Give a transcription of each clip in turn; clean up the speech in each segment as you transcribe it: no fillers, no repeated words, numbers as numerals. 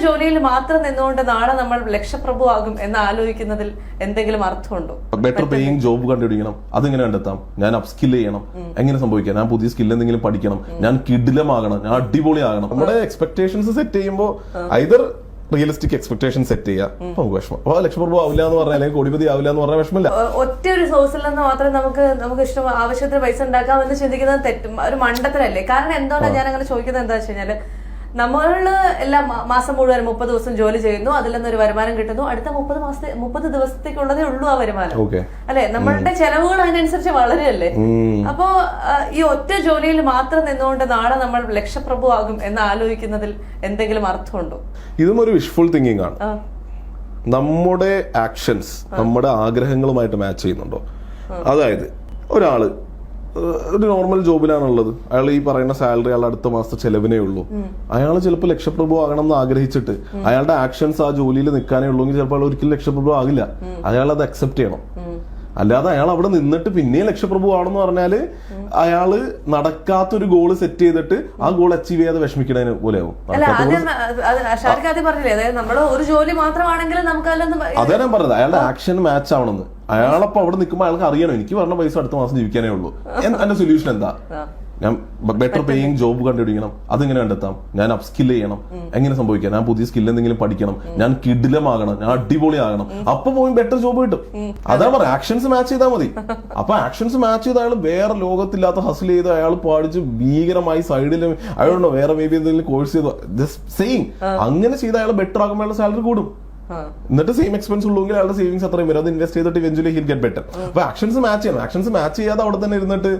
ജോലിയിൽ മാത്രം നിന്നുകൊണ്ട് നാളെ നമ്മൾ ലക്ഷപ്രഭു ആകും എന്ന് ആലോചിക്കുന്നതിൽ എന്തെങ്കിലും അർത്ഥമുണ്ടോ? ബെറ്റർ പേയിങ് ജോബ് കണ്ടുപിടിക്കണം, അതെങ്ങനെ കണ്ടെത്താം? ഞാൻ അപ്സ്കിൽ ചെയ്യണം, എങ്ങനെ സംഭവിക്കാം? ഞാൻ പുതിയ സ്കിൽ എന്തെങ്കിലും പഠിക്കണം, ഞാൻ കിടിലമാകണം, ഞാൻ അടിപൊളിയാകണം. നമ്മുടെ എക്സ്പെക്ടേഷൻസ് സെറ്റ് ചെയ്യുമ്പോൾ ഐദർ റിയലിസ്റ്റിക് എക്സ്പെക്ടേഷൻ സെറ്റ് ചെയ്യുക, നമുക്ക് വിഷമം. അപ്പൊ ലക്ഷപ്രഭു ആവില്ല എന്ന് പറഞ്ഞാൽ, അല്ലെങ്കിൽ കോടിപതി ആവില്ല എന്ന് പറഞ്ഞാൽ വിഷമമില്ല. ഒറ്റ ഒരു സോഴ്സിൽ നിന്ന് മാത്രം നമുക്ക് ഇഷ്ടം ആവശ്യത്തിന് പൈസ ഉണ്ടാക്കാം എന്ന് ചിന്തിക്കുന്നത് തെറ്റും, ഒരു മണ്ടത്തിലല്ലേ? കാരണം എന്തുകൊണ്ടാണ് ഞാൻ അങ്ങനെ ചോദിക്കുന്നത് എന്താ വെച്ച് കഴിഞ്ഞാല്, നമ്മള് എല്ലാ മാസം മുഴുവൻ 30 ദിവസം ജോലി ചെയ്യുന്നു, അതിൽ നിന്നൊരു വരുമാനം കിട്ടുന്നു, അടുത്ത 30 ദിവസത്തേക്കുള്ളതേ ഉള്ളൂ ആ വരുമാനം, അല്ലെ? നമ്മളുടെ ചെലവുകൾ അതിനനുസരിച്ച് വളരെയല്ലേ? അപ്പോ ഈ ഒറ്റ ജോലിയിൽ മാത്രം നിന്നുകൊണ്ട് നാളെ നമ്മൾ ലക്ഷപ്രഭു ആകും എന്ന് ആലോചിക്കുന്നതിൽ എന്തെങ്കിലും അർത്ഥമുണ്ടോ? ഇതും ഒരു വിഷ്ഫുൾ തിങ്കിങ് ആണ്. നമ്മുടെ ആക്ഷൻസ് നമ്മുടെ ആഗ്രഹങ്ങളുമായിട്ട് മാച്ച് ചെയ്യുന്നുണ്ടോ? അതായത് ഒരാള് ഒരു നോർമൽ ജോബിലാണുള്ളത്, അയാൾ ഈ പറയുന്ന സാലറി അയാൾ അടുത്ത മാസത്തെ ചെലവിനേ ഉള്ളൂ. അയാൾ ചിലപ്പോൾ ലക്ഷപ്രഭു ആകണം എന്ന് ആഗ്രഹിച്ചിട്ട് അയാളുടെ ആക്ഷൻസ് ആ ജോലിയിൽ നിൽക്കാനേ ഉള്ളൂ എങ്കിൽ ചിലപ്പോൾ അയാൾ ഒരിക്കലും ലക്ഷപ്രഭു ആകില്ല. അയാൾ അത് അക്സെപ്റ്റ് ചെയ്യണം. അല്ലാതെ അയാൾ അവിടെ നിന്നിട്ട് പിന്നെയും ലക്ഷപ്രഭു ആണെന്ന് പറഞ്ഞാല് അയാള് നടക്കാത്തൊരു ഗോള് സെറ്റ് ചെയ്തിട്ട് ആ ഗോൾ അച്ചീവ് ചെയ്യാതെ വിഷമിക്കണതിന് പോലെയാവും. അതാ ഞാൻ പറഞ്ഞത്, അയാളുടെ ആക്ഷൻ മാച്ച് ആവണമെന്ന്. അയാളപ്പോ അവിടെ നിൽക്കുമ്പോൾ അയാൾക്ക് അറിയണം, എനിക്ക് പറഞ്ഞ പൈസ അടുത്ത മാസം ജീവിക്കാനേ ഉള്ളൂ. എന്റെ സൊല്യൂഷൻ എന്താ? ഞാൻ ബെറ്റർ പേയിങ് ജോബ് കണ്ടുപിടിക്കണം, അതെങ്ങനെ കണ്ടെത്താം? ഞാൻ അപ്സ്കിൽ ചെയ്യണം, എങ്ങനെ സംഭവിക്കാം? ഞാൻ പുതിയ സ്കിൽ എന്തെങ്കിലും പഠിക്കണം, ഞാൻ കിടിലമാകണം, ഞാൻ അടിപൊളിയാകണം. അപ്പൊ പോയി ബെറ്റർ ജോബ് കിട്ടും. അതാ പറയാം, ആക്ഷൻസ് മാച്ച് ചെയ്താൽ മതി. അപ്പൊ ആക്ഷൻസ് മാച്ച് ചെയ്ത് അയാൾ വേറെ ലോകത്തില്ലാത്ത ഹസിൽ ചെയ്ത് അയാൾ പഠിച്ച് ഭീകരമായി സൈഡിൽ അയാളുണ്ടോ വേറെ മേ ബി എന്തെങ്കിലും കോഴ്സ് ചെയ്ത് സെയിം അങ്ങനെ ചെയ്ത് അയാൾ ബെറ്റർ ആകുമ്പോൾ അയാളുടെ സാലറി കൂടും. എന്നിട്ട് സെയിം എക്സ്പെൻസ് ഉള്ളെങ്കിൽ അയാളുടെ സേവിങ്സ് അത്രയും വരും. അത് ഇൻവെസ്റ്റ് ചെയ്തിട്ട് ഇവഞ്ച്വലി ഹിൽ ഗെറ്റ് ബെറ്റർ. അപ്പൊ ആക്ഷൻസ് മാച്ച് ചെയ്യണം. ആക്ഷൻസ് മാച്ച് ചെയ്യാതെ അവിടെ തന്നെ ഇരുന്നിട്ട്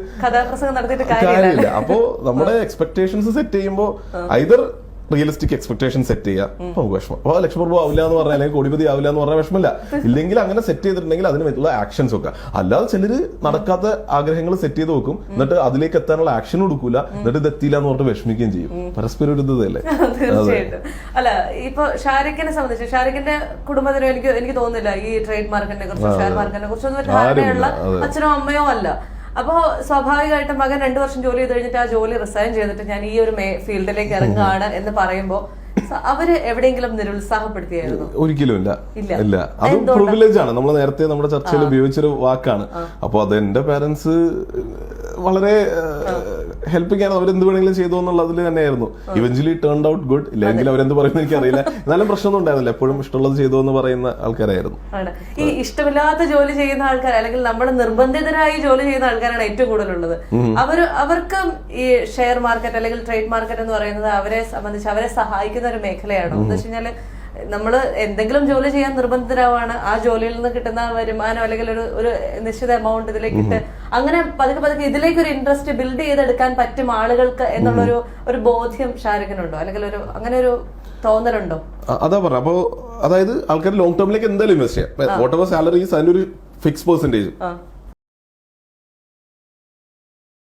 കാര്യമില്ല. അപ്പോ നമ്മുടെ എക്സ്പെക്ടേഷൻസ് സെറ്റ് ചെയ്യുമ്പോൾ ഐദർ റിയലിസ്റ്റിക് എക്സ്പെക്ടേഷൻ സെറ്റ് ചെയ്യുക, നമുക്ക് വിഷമം. അപ്പൊ ലക്ഷപ്രഭു ആവില്ല എന്ന് പറഞ്ഞാൽ, അല്ലെങ്കിൽ കോടിപതി ആവില്ല എന്ന് പറഞ്ഞാൽ വിഷമമില്ല. ഇല്ലെങ്കിൽ അങ്ങനെ സെറ്റ് ചെയ്തിട്ടുണ്ടെങ്കിൽ അതിന് പറ്റുള്ള ആക്ഷൻസ് ഒക്കെ. അല്ലാതെ ചിലര് നടക്കാത്ത ആഗ്രഹങ്ങൾ സെറ്റ് ചെയ്ത് വെക്കും, എന്നിട്ട് അതിലേക്ക് എത്താനുള്ള ആക്ഷൻ കൊടുക്കൂല, എന്നിട്ട് ഇത് എത്തിയില്ല എന്ന് പറഞ്ഞിട്ട് വിഷമിക്കുകയും ചെയ്യും. പരസ്പരം ഒരു ഇതല്ലേ? അല്ല, ഇപ്പൊ ഷാരിഖിനെ സംബന്ധിച്ച്, ഷാരിഖിന്റെ കുടുംബത്തിനും എനിക്ക് തോന്നുന്നില്ല ഈ ട്രേഡ് മാർക്കറ്റിനെ കുറിച്ചും ഷെയർ മാർക്കറ്റിനെ കുറിച്ചൊന്നും ധാരണയുള്ള അച്ഛനോ അമ്മയോ അല്ല. അപ്പോ സ്വാഭാവികമായിട്ടും മകൻ 2 വർഷം ജോലി ചെയ്ത് കഴിഞ്ഞിട്ട് ആ ജോലി റിസൈൻ ചെയ്തിട്ട് ഞാൻ ഈ ഒരു ഫീൽഡിലേക്ക് ഇറങ്ങുകയാണ് എന്ന് പറയുമ്പോ അവര് എവിടെയെങ്കിലും നിരുത്സാഹപ്പെടുത്തിയായിരുന്നു? ഒരിക്കലും ഇല്ല. അത് പ്രിവിലേജ് ആണ്. നമ്മൾ നേരത്തെ നമ്മുടെ ചർച്ചയിൽ ഉപയോഗിച്ചൊരു വാക്കാണ്. അപ്പൊ അത് എന്റെ പാരന്റ്സ് വളരെ ഹെൽപ്പ് ചെയ്യാൻ അവരെന്ത് വേണമെങ്കിലും ചെയ്തു എന്നുള്ളതിൽ തന്നെയായിരുന്നു. Eventually turned out good. ഇല്ലെങ്കിൽ അവരെന്ത് പറയുന്നത് എനിക്കറിയില്ല. എന്നാലും പ്രശ്നമൊന്നും ഉണ്ടായിരുന്നില്ല. എപ്പോഴും ഇഷ്ടമുള്ളത് ചെയ്തു എന്ന് പറയുന്ന ആൾക്കാരായിരുന്നു. ഈ ഇഷ്ടമില്ലാത്ത ജോലി ചെയ്യുന്ന ആൾക്കാർ, അല്ലെങ്കിൽ നമ്മൾ നിർബന്ധിതരായി ജോലി ചെയ്യുന്ന ആൾക്കാരാണ് ഏറ്റവും കൂടുതലുള്ളത്. അവർക്ക് ഈ ഷെയർ മാർക്കറ്റ് അല്ലെങ്കിൽ ട്രേഡ് മാർക്കറ്റ് എന്ന് പറയുന്നത് അവരെ സംബന്ധിച്ച് അവരെ സഹായിക്കുന്ന ഒരു മേഖലയാണോ? എന്ന് വെച്ച് കഴിഞ്ഞാല് നമ്മള് എന്തെങ്കിലും ജോലി ചെയ്യാൻ നിർബന്ധിതരാവാണ്. ആ ജോലിയിൽ നിന്ന് കിട്ടുന്ന വരുമാനം അല്ലെങ്കിൽ ഒരു നിശ്ചിത എമൗണ്ട് ഇതിലേക്ക് ഇട്ട് അങ്ങനെ പതുക്കെ ഇതിലേക്ക് ഒരു ഇൻട്രസ്റ്റ് ബിൽഡ് ചെയ്തെടുക്കാൻ പറ്റും ആളുകൾക്ക് എന്നുള്ളൊരു ബോധ്യം ഷാരിഖിനുണ്ടോ? അല്ലെങ്കിൽ അങ്ങനെ ഒരു തോന്നലുണ്ടോ? അതാ പറഞ്ഞ. അപ്പൊ അതായത് ആൾക്കാർ ലോങ് ടേമിലേക്ക് എന്തായാലും ഇൻവെസ്റ്റ് ചെയ്യാം. വാട്ട് എവർ സാലറി അതിന്റെ ഒരു ഫിക്സ് പെർസെന്റേജ്